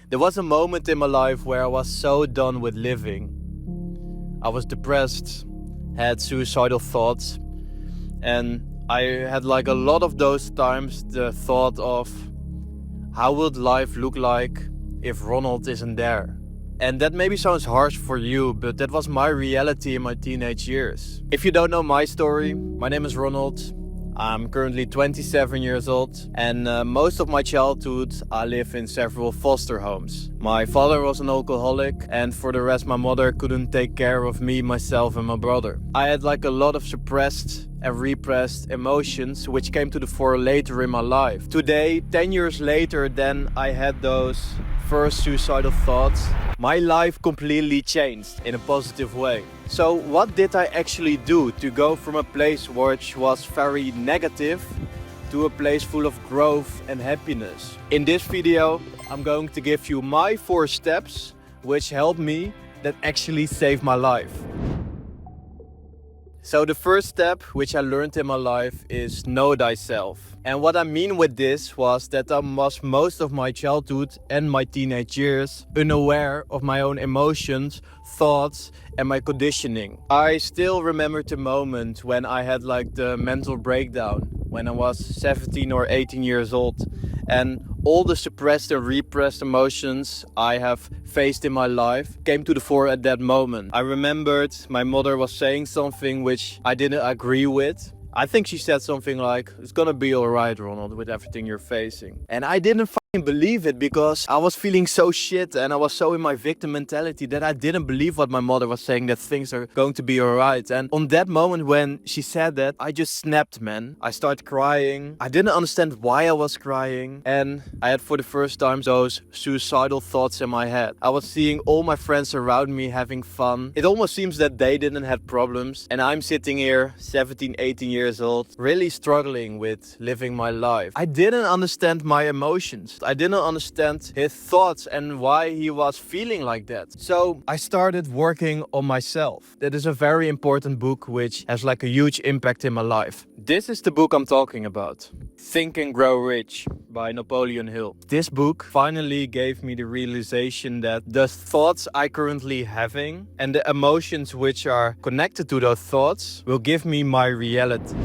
There was a moment in my life where I was so done with living. I was depressed, had suicidal thoughts, and I had like a lot of those times the thought of how would life look like if Ronald isn't there? And that maybe sounds harsh for you, but that was my reality in my teenage years. If you don't know my story, my name is Ronald. I'm currently 27 years old, and most of my childhood I live in several foster homes. My father was an alcoholic, and for the rest my mother couldn't take care of me, myself and my brother. I had like a lot of suppressed and repressed emotions which came to the fore later in my life. Today, 10 years later than I had those first suicidal thoughts, my life completely changed in a positive way. So what did I actually do to go from a place which was very negative to a place full of growth and happiness? In this video, I'm going to give you my 4 steps which helped me, that actually saved my life. So the first step which I learned in my life is know thyself. And what I mean with this was that I was most of my childhood and my teenage years unaware of my own emotions, thoughts and my conditioning. I still remember the moment when I had like the mental breakdown when I was 17 or 18 years old, and all the suppressed and repressed emotions I have faced in my life came to the fore at that moment. I remembered my mother was saying something which I didn't agree with. I think she said something like, "It's gonna be alright, Ronald, with everything you're facing." And I didn't fucking believe it because I was feeling so shit and I was so in my victim mentality that I didn't believe what my mother was saying, that things are going to be alright. And on that moment when she said that, I just snapped, man. I started crying. I didn't understand why I was crying. And I had for the first time those suicidal thoughts in my head. I was seeing all my friends around me having fun. It almost seems that they didn't have problems. And I'm sitting here, 17, 18 years old, really struggling with living my life. I didn't understand my emotions. I didn't understand his thoughts and why he was feeling like that. So I started working on myself. That is a very important book which has like a huge impact in my life. This is the book I'm talking about. Think and Grow Rich by Napoleon Hill. This book finally gave me the realization that the thoughts I currently having and the emotions which are connected to those thoughts will give me my reality.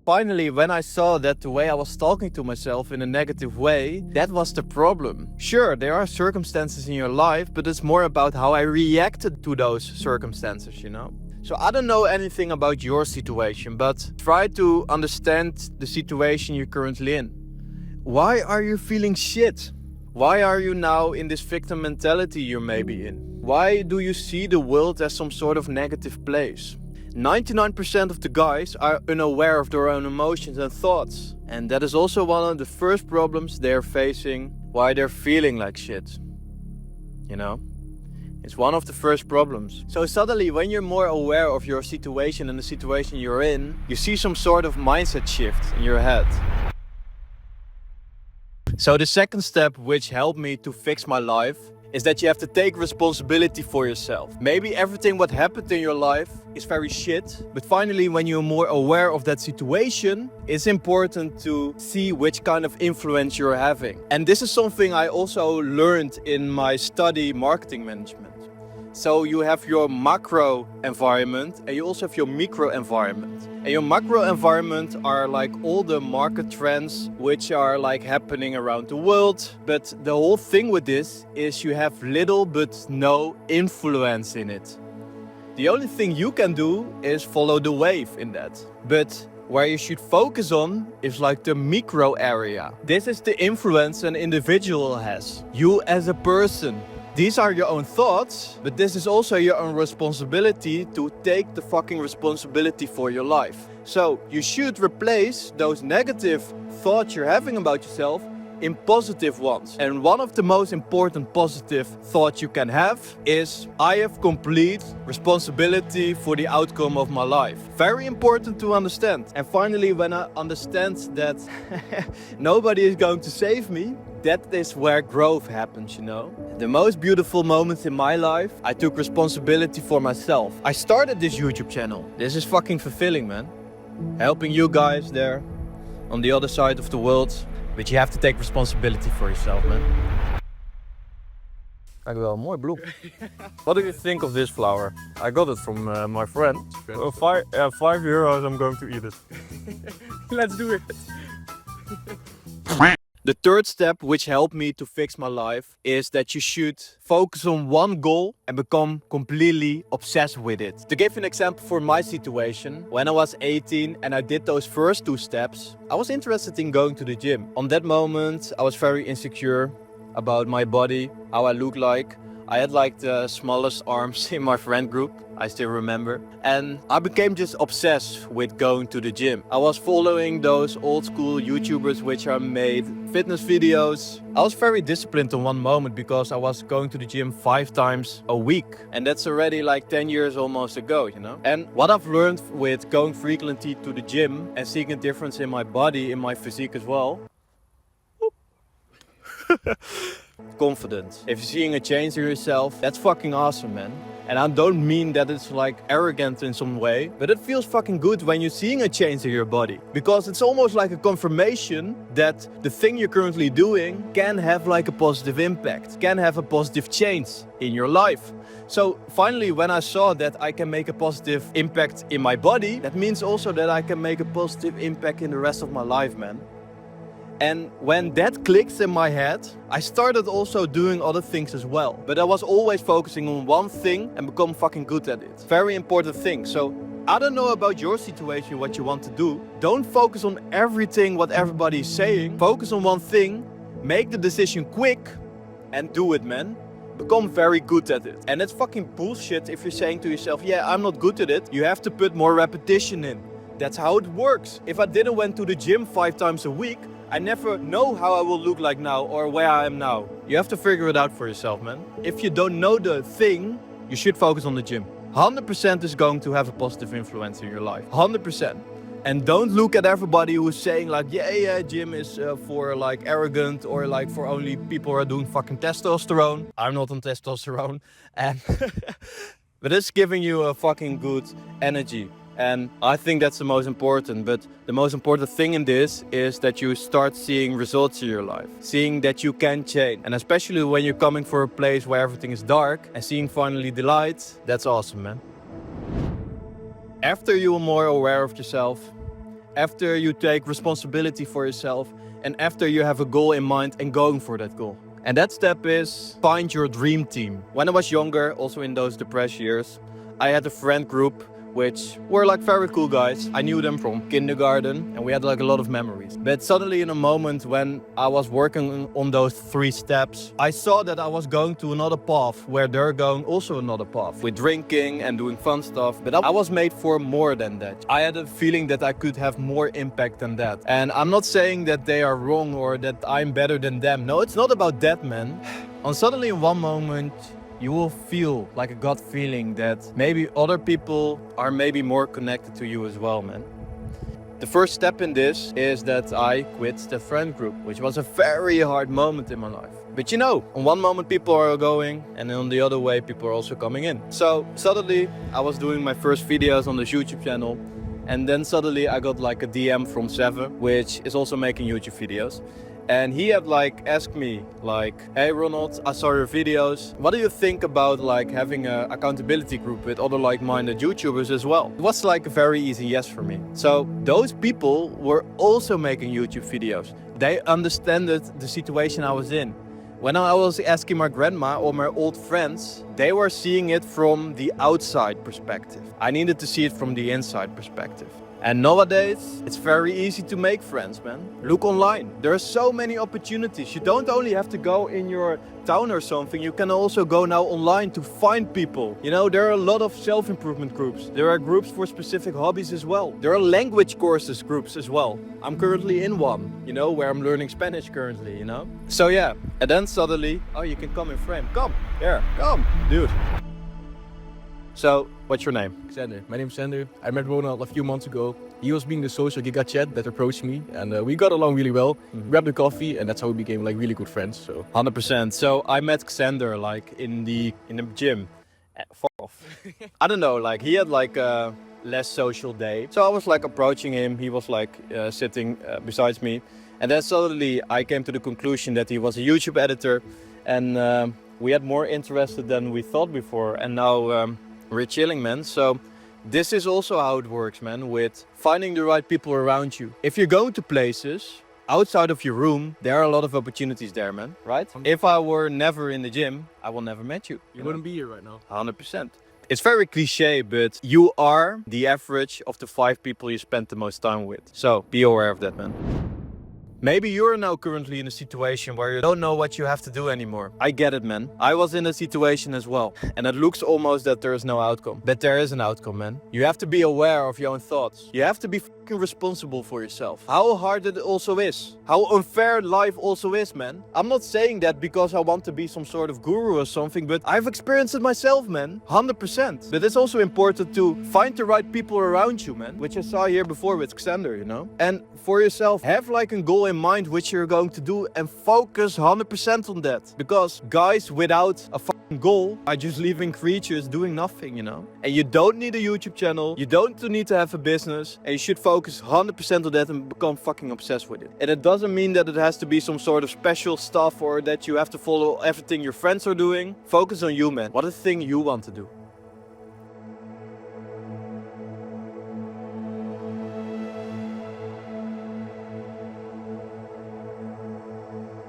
Finally, when I saw that the way I was talking to myself in a negative way, that was the problem. Sure, there are circumstances in your life, but it's more about how I reacted to those circumstances, you know? So I don't know anything about your situation, but try to understand the situation you're currently in. Why are you feeling shit? Why are you now in this victim mentality you're maybe in? Why do you see the world as some sort of negative place? 99% of the guys are unaware of their own emotions and thoughts. And that is also one of the first problems they're facing, why they're feeling like shit. You know? It's one of the first problems. So suddenly when you're more aware of your situation and the situation you're in, you see some sort of mindset shift in your head. So the second step which helped me to fix my life is that you have to take responsibility for yourself. Maybe everything what happened in your life is very shit, but finally when you're more aware of that situation, it's important to see which kind of influence you're having. And this is something I also learned in my study marketing management. So you have your macro environment and you also have your micro environment. And your macro environment are like all the market trends which are like happening around the world. But the whole thing with this is you have little but no influence in it. The only thing you can do is follow the wave in that. But where you should focus on is like the micro area. This is the influence an individual has. You as a person. These are your own thoughts, but this is also your own responsibility to take the fucking responsibility for your life. So you should replace those negative thoughts you're having about yourself in positive ones. And one of the most important positive thoughts you can have is, I have complete responsibility for the outcome of my life. Very important to understand. And finally, when I understand that nobody is going to save me, that is where growth happens, you know. The most beautiful moments in my life, I took responsibility for myself. I started this YouTube channel. This is fucking fulfilling, man. Helping you guys there on the other side of the world. But you have to take responsibility for yourself, man. Dankjewel, mooi bloem. What do you think of this flower? I got it from my friend. €5, I'm going to eat it. Let's do it. The third step which helped me to fix my life is that you should focus on one goal and become completely obsessed with it. To give an example for my situation, when I was 18 and I did those first 2 steps, I was interested in going to the gym. On that moment, I was very insecure about my body, how I look like. I had like the smallest arms in my friend group, I still remember. And I became just obsessed with going to the gym. I was following those old school YouTubers which are made fitness videos. I was very disciplined on one moment because I was going to the gym 5 times a week. And that's already like 10 years almost ago, you know. And what I've learned with going frequently to the gym and seeing a difference in my body, in my physique as well. Confidence. If you're seeing a change in yourself, that's fucking awesome, man. And I don't mean that it's like arrogant in some way, but it feels fucking good when you're seeing a change in your body. Because it's almost like a confirmation that the thing you're currently doing can have like a positive impact, can have a positive change in your life. So finally, when I saw that I can make a positive impact in my body, that means also that I can make a positive impact in the rest of my life, man. And when that clicks in my head, I started also doing other things as well. But I was always focusing on one thing and become fucking good at it. Very important thing. So I don't know about your situation, what you want to do. Don't focus on everything what everybody is saying. Focus on one thing, make the decision quick and do it, man. Become very good at it. And it's fucking bullshit if you're saying to yourself, yeah, I'm not good at it. You have to put more repetition in. That's how it works. If I didn't went to the gym 5 times a week, I never know how I will look like now or where I am now. You have to figure it out for yourself, man. If you don't know the thing, you should focus on the gym. 100% is going to have a positive influence in your life. 100%. And don't look at everybody who's saying like, yeah, gym is for like arrogant or like for only people who are doing fucking testosterone. I'm not on testosterone. And but it's giving you a fucking good energy. And I think that's the most important, but the most important thing in this is that you start seeing results in your life, seeing that you can change. And especially when you're coming for a place where everything is dark and seeing finally the light, that's awesome, man. After you are more aware of yourself, after you take responsibility for yourself, and after you have a goal in mind and going for that goal. And that step is find your dream team. When I was younger, also in those depressed years, I had a friend group which were like very cool guys. I knew them from kindergarten and we had like a lot of memories. But suddenly in a moment when I was working on those 3 steps, I saw that I was going to another path where they're going also another path with drinking and doing fun stuff. But I was made for more than that. I had a feeling that I could have more impact than that. And I'm not saying that they are wrong or that I'm better than them. No, it's not about that, man. And suddenly in one moment, you will feel like a gut feeling that maybe other people are maybe more connected to you as well, man. The first step in this is that I quit the friend group, which was a very hard moment in my life. But you know, on one moment people are going and on the other way people are also coming in. So suddenly I was doing my first videos on this YouTube channel and then suddenly I got like a DM from Seven, which is also making YouTube videos. And he had like asked me like, hey Ronald, I saw your videos. What do you think about like having an accountability group with other like-minded YouTubers as well? It was like a very easy yes for me. So those people were also making YouTube videos. They understood the situation I was in. When I was asking my grandma or my old friends, they were seeing it from the outside perspective. I needed to see it from the inside perspective. And nowadays, it's very easy to make friends, man. Look online. There are so many opportunities. You don't only have to go in your town or something. You can also go now online to find people. You know, there are a lot of self-improvement groups. There are groups for specific hobbies as well. There are language courses groups as well. I'm currently in one, you know, where I'm learning Spanish currently, you know. So yeah, and then suddenly, oh, you can come in frame. Come, here, come, dude. So, what's your name? Xander. My name's Xander. I met Ronald a few months ago. He was being the social giga chat that approached me and we got along really well. Grabbed a coffee and that's how we became like really good friends. So 100%. So I met Xander like in the gym. Fuck off. I don't know, like he had like a less social day. So I was like approaching him. He was like sitting besides me. And then suddenly I came to the conclusion that he was a YouTube editor. And We had more interest than we thought before, and now we're chilling, man. So this is also how it works, man, with finding the right people around you. If you're going to places outside of your room, there are a lot of opportunities there, man, right? If I were never in the gym, I will never met you. You wouldn't be here right now. 100%. It's very cliche, but you are the average of the 5 people you spend the most time with. So be aware of that, man. Maybe you're now currently in a situation where you don't know what you have to do anymore. I get it, man. I was in a situation as well. And it looks almost that there is no outcome. But there is an outcome, man. You have to be aware of your own thoughts. You have to be fucking responsible for yourself. How hard it also is. How unfair life also is, man. I'm not saying that because I want to be some sort of guru or something, but I've experienced it myself, man. 100%. But it's also important to find the right people around you, man. Which I saw here before with Xander, you know. And for yourself, have like a goal in mind which you're going to do and focus 100% on that. Because guys without a fucking goal are just living creatures doing nothing, you know. And you don't need a YouTube channel, you don't need to have a business, and you should focus 100% on that and become fucking obsessed with it. And it doesn't mean that it has to be some sort of special stuff or that you have to follow everything your friends are doing. Focus on you, man. What is the thing you want to do?